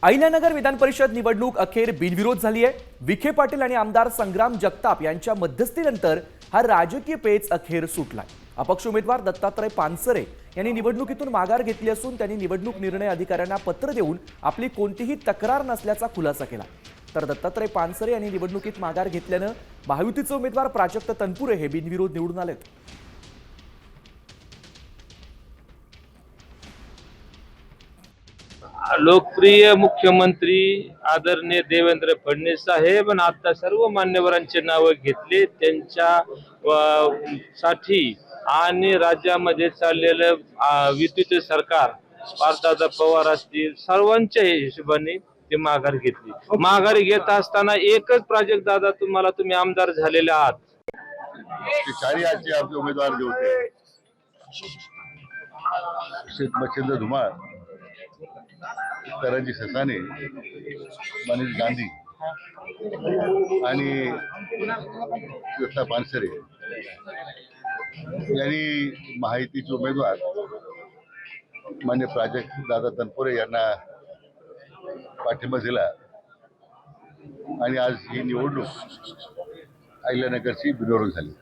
अहिल्यानगर विधान परिषद निवडणूक अखेर बिनविरोध झाली आहे। विखे पाटील आणि आमदार संग्राम जगताप यांच्या मध्यस्थीनंतर हा राजकीय पेच अखेर सुटलाय। अपक्ष उमेदवार दत्तात्रय पानसरे यांनी निवडणुकीतून माघार घेतली असून त्यांनी निवडणूक निर्णय अधिकाऱ्यांना पत्र देऊन आपली कोणतीही तक्रार नसल्याचा खुलासा केला। तर दत्तात्रय पानसरे यांनी निवडणुकीत माघार घेतल्यानं महायुतीचे उमेदवार प्राजक्त तनपुरे हे बिनविरोध निवडून आलेत। लोकप्रिय मुख्यमंत्री आदरणीय देवेंद्र फडणवीस साहेब आणि आता सर्व मान्यवरांचे नाव घेतले त्यांच्या साठी आणि राज्यामध्ये चाललेलं युतीचे सरकार पार्थदादा पवार असतील सर्वांच्या हिशोबाने ते माघार घेतली। माघारी घेत असताना एकच प्राजक्त दादा तुम्ही आमदार झालेले आहात। चारी आजचे आपले उमेदवार जे होते मच्छिंद्र धुमाळ, करंजी ससाने, मनीष गांधी आणि दत्ता पानसरे यांनी महायुतीचे उमेदवार मान्य प्राजक्त दादा तनपुरे यांना पाठिंबा दिला आणि आज ही निवडणूक अहिल्यानगरची बिनविरोध झाली।